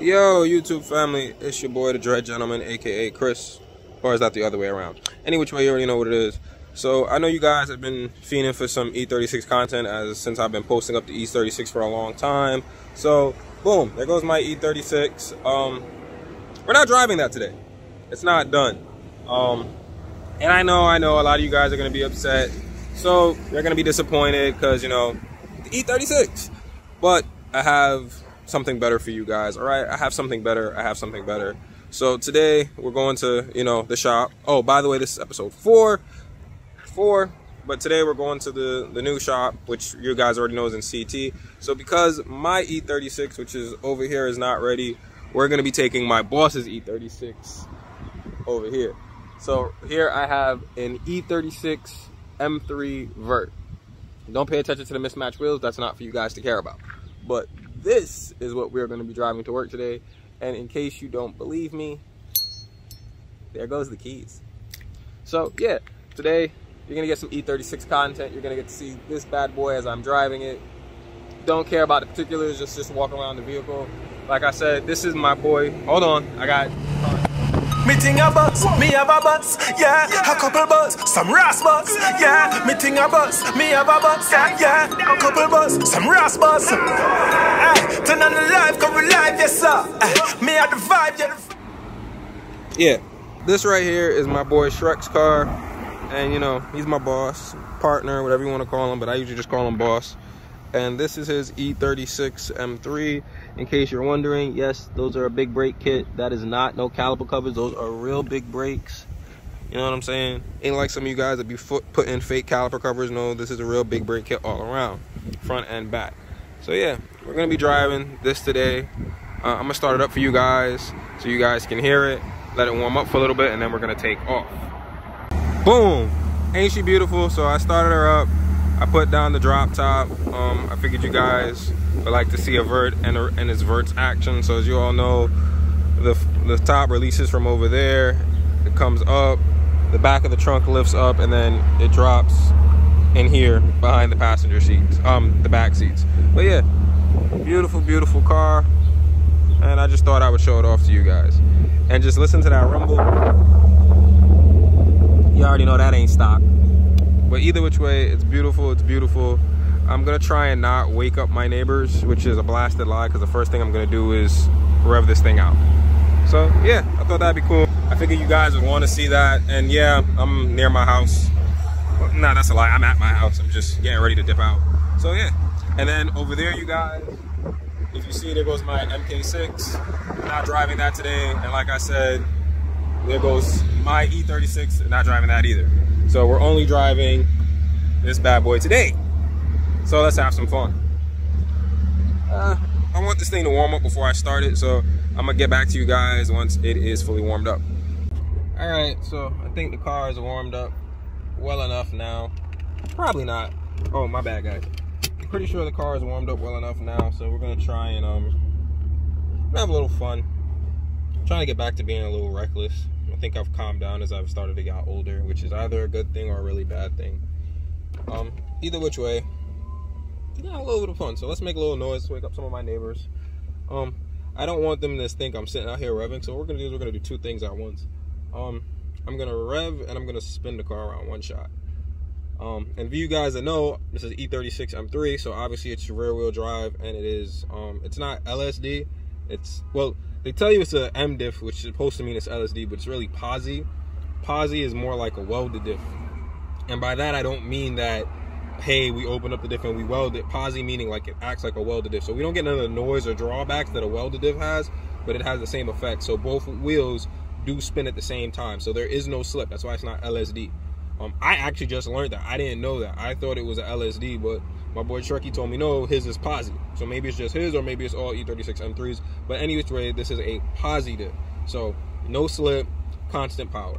Yo, YouTube family, it's your boy, the Dread Gentleman, aka Chris. Or is that the other way around? Any which way, you already know what it is. So I know you guys have been fiending for some E36 content since I've been posting up the E36 for a long time. So boom, there goes my E36. We're not driving that today. It's not done. And I know a lot of you guys are gonna be upset. So they're gonna be disappointed because, you know, the E36. But I have something better for you guys. All right, I have something better. So today we're going to, you know, the shop. Oh, by the way, this is episode 4. But today we're going to the new shop, which you guys already know is in CT. So because my E36, which is over here, is not ready, we're gonna be taking my boss's E36 over here. So here I have an E36 M3 Vert. Don't pay attention to the mismatched wheels. That's not for you guys to care about. But this is what we're going to be driving to work today. And in case you don't believe me, there goes the keys. So yeah, today you're going to get some E36 content. You're going to get to see this bad boy as I'm driving it. Don't care about the particulars, just walk around the vehicle. Like I said, this is my boy. Hold on, I got... Me ting a bus, me have a bus, yeah. A couple bus, some ras bus, yeah. Me ting a bus, me have a bus, yeah. A couple bus, some ras bus. Turn on the live, come alive, yes sir. Me have the vibe, yeah. Yeah, this right here is my boy Shrek's car, and you know, he's my boss, partner, whatever you want to call him, but I usually just call him boss. And this is his E36 M3. In case you're wondering, yes, those are a big brake kit. That is not no caliper covers. Those are real big brakes. You know what I'm saying? Ain't like some of you guys that be putting fake caliper covers. No, this is a real big brake kit all around, front and back. So yeah, we're gonna be driving this today. I'm gonna start it up for you guys so you guys can hear it. Let it warm up for a little bit, and then we're gonna take off. Boom! Ain't she beautiful? So I started her up. I put down the drop top. I figured you guys would like to see a Vert and its Vert's action. So as you all know, the top releases from over there. It comes up, the back of the trunk lifts up, and then it drops in here behind the passenger seats, the back seats. But yeah, beautiful, beautiful car. And I just thought I would show it off to you guys. And just listen to that rumble. You already know that ain't stock. But either which way, it's beautiful, it's beautiful. I'm gonna try and not wake up my neighbors, which is a blasted lie, because the first thing I'm gonna do is rev this thing out. So yeah, I thought that'd be cool. I figured you guys would wanna see that. And yeah, I'm near my house. Well, nah, that's a lie, I'm at my house. I'm just getting ready to dip out. So yeah, and then over there, you guys, if you see, there goes my MK6. I'm not driving that today. And like I said, there goes my E36, not driving that either. So we're only driving this bad boy today. So let's have some fun. I want this thing to warm up before I start it, so I'm gonna get back to you guys once it is fully warmed up. All right, so I think the car is warmed up well enough now. Probably not. Oh, my bad, guys. I'm pretty sure the car is warmed up well enough now, so we're gonna try and have a little fun. I'm trying to get back to being a little reckless. I think I've calmed down as I've started to get older, which is either a good thing or a really bad thing. Either which way, yeah, a little bit of fun. So let's make a little noise, wake up some of my neighbors. I don't want them to think I'm sitting out here revving, so what we're gonna do is we're gonna do two things at once. I'm gonna rev and I'm gonna spin the car around one shot. And for you guys that know, this is E36 M3, so obviously it's rear wheel drive, and it is it's not LSD. It's, well, they tell you it's a M diff, which is supposed to mean it's LSD, but it's really posi. Posi is more like a welded diff. And by that, I don't mean that, hey, we open up the diff and we weld it. Posi meaning like it acts like a welded diff. So we don't get none of the noise or drawbacks that a welded diff has, but it has the same effect. So both wheels do spin at the same time. So there is no slip. That's why it's not LSD. I actually just learned that. I didn't know that. I thought it was a LSD, but my boy Shrek told me no, his is posi. So maybe it's just his, or maybe it's all E36 M3s. But any which way, this is a posi diff. So no slip, constant power.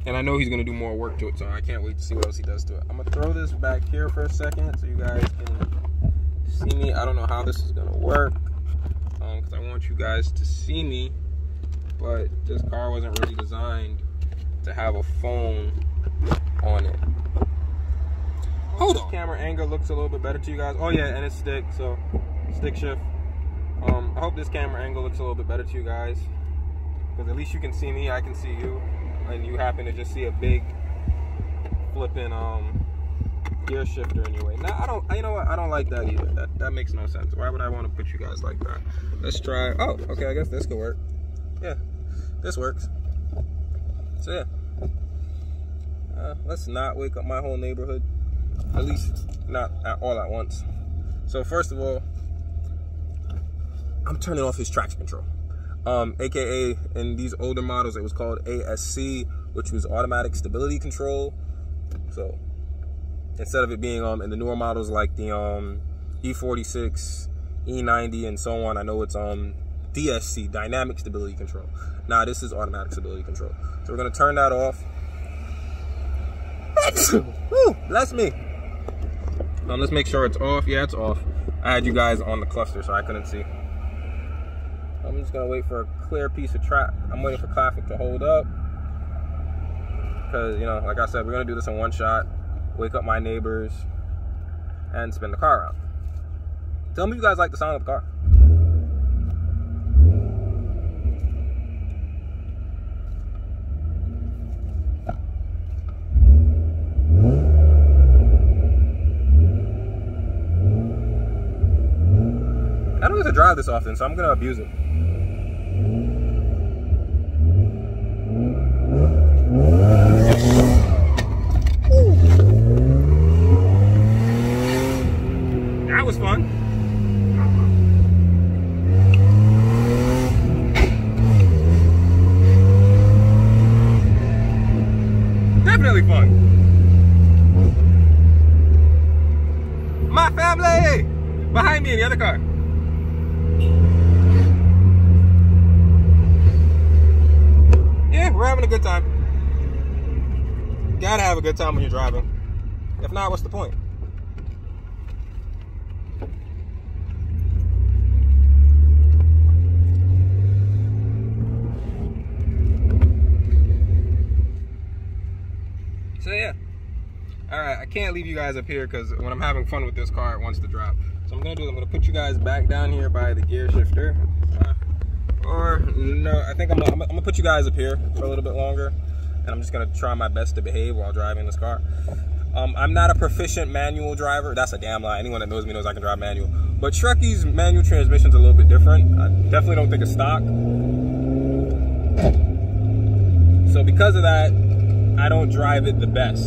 And I know he's gonna do more work to it, so I can't wait to see what else he does to it. I'm gonna throw this back here for a second so you guys can see me. I don't know how this is gonna work, because I want you guys to see me, but this car wasn't really designed to have a phone on it. Hold on. Camera angle looks a little bit better to you guys. Oh yeah, and it's stick, so stick shift. hope this camera angle looks a little bit better to you guys, because at least you can see me, I can see you, and you happen to just see a big flipping gear shifter in your way. Now I don't, you know what, I don't like that either. That makes no sense. Why would I want to put you guys like that? Let's try. Oh, okay, I guess this could work. Yeah, this works. So yeah, let's not wake up my whole neighborhood, at least not all at once. So first of all, I'm turning off his traction control. AKA in these older models, it was called ASC, which was automatic stability control. So instead of it being in the newer models like the E36, E90, and so on, I know it's DSC, dynamic stability control. Nah, this is automatic stability control. So we're gonna turn that off. Woo, bless me. Let's make sure it's off. Yeah, it's off. I had you guys on the cluster, so I couldn't see. I'm just gonna wait for a clear piece of track. I'm waiting for traffic to hold up, because, you know, like I said, we're gonna do this in one shot. Wake up my neighbors and spin the car around. Tell me if you guys like the sound of the car. I don't get to drive this often, so I'm gonna abuse it. That was fun. Definitely fun. My family! Behind me in the other car. Yeah, we're having a good time. Gotta have a good time when you're driving. If not, what's the point? So yeah, all right, I can't leave you guys up here because when I'm having fun with this car, it wants to drop. So I'm gonna put you guys back down here by the gear shifter. Or no, I think I'm gonna put you guys up here for a little bit longer, and I'm just gonna try my best to behave while driving this car. I'm not a proficient manual driver. That's a damn lie. Anyone that knows me knows I can drive manual. But Shrekky's manual transmission's a little bit different. I definitely don't think it's stock. So because of that, I don't drive it the best.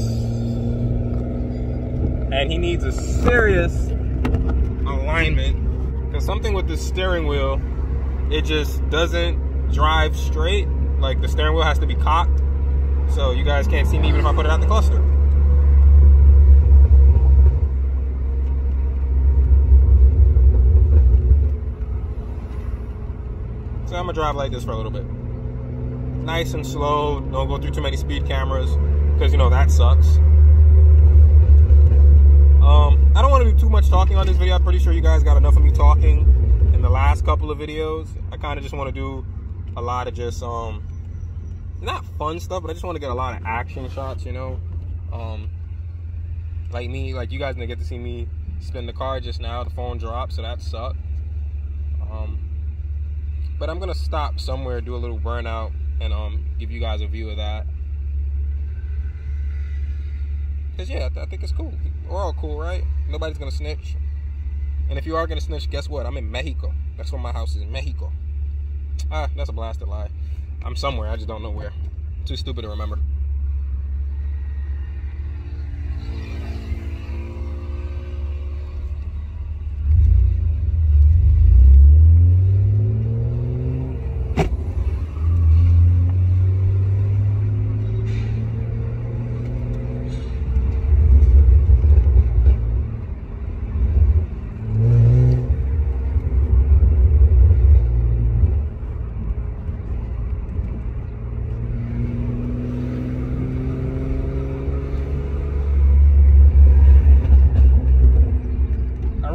And he needs a serious alignment, because something with the steering wheel, it just doesn't drive straight. Like, the steering wheel has to be cocked, so you guys can't see me even if I put it out the cluster. So I'm gonna drive like this for a little bit. Nice and slow, don't go through too many speed cameras, because, you know, that sucks. I don't want to do too much talking on this video. I'm pretty sure you guys got enough of me talking in the last couple of videos. I kind of just want to do a lot of just not fun stuff, but I just want to get a lot of action shots, you know. Like me, like you guys didn't get to see me spin the car just now. The phone dropped, so that sucked. But I'm gonna stop somewhere, do a little burnout, and give you guys a view of that. Cause yeah, I think it's cool. We're all cool, right? Nobody's gonna snitch. And if you are gonna snitch, guess what? I'm in Mexico. That's where my house is, in Mexico. Ah, that's a blasted lie. I'm somewhere, I just don't know where. Too stupid to remember.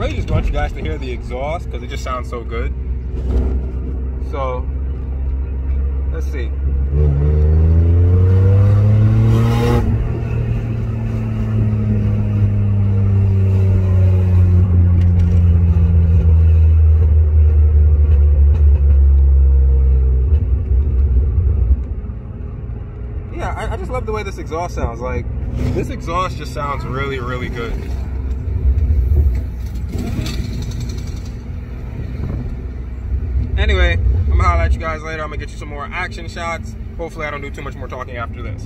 I just want you guys to hear the exhaust because it just sounds so good. So, let's see. the way this exhaust sounds. Like, this exhaust just sounds really, really good. Anyway, I'm gonna holler at you guys later. I'm gonna get you some more action shots. Hopefully I don't do too much more talking after this.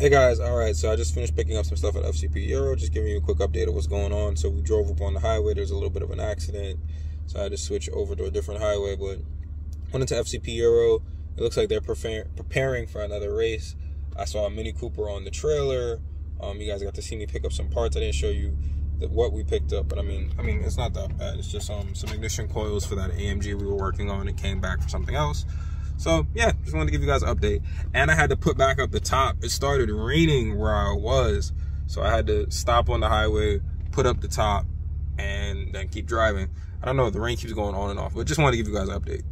Hey guys, alright, so I just finished picking up some stuff at FCP Euro, just giving you a quick update of what's going on. So we drove up on the highway, there's a little bit of an accident, so I had to switch over to a different highway, but went into FCP Euro. It looks like they're preparing for another race. I saw a Mini Cooper on the trailer. You guys got to see me pick up some parts. I didn't show you what we picked up, but I mean it's not that bad. It's just some ignition coils for that AMG we were working on. It came back for something else. So yeah, just wanted to give you guys an update. And I had to put back up the top. It started raining where I was, so I had to stop on the highway, put up the top, and then keep driving. I don't know, the rain keeps going on and off, but just wanted to give you guys an update.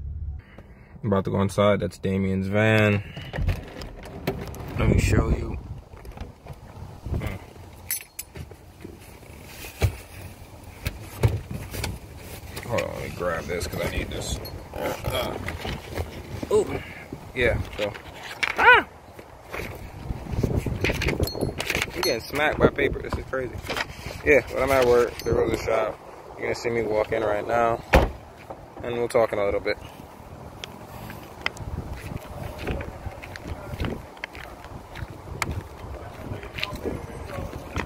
I'm about to go inside. That's Damien's van. Let me show you. Hold on, let me grab this because I need this. Oh, yeah, so. Ah! I'm getting smacked by paper. This is crazy. Yeah, when I'm at work, there was a shop. You're going to see me walk in right now, and we'll talk in a little bit.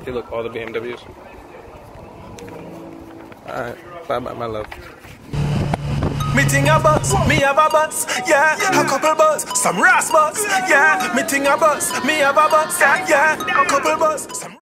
Hey, look, all the BMWs. Alright, bye-bye, my love. Me ting a bus, me have a bus, yeah. A couple bus, some ras bus, yeah. Me ting a bus, me have a bus, yeah. A couple bus, some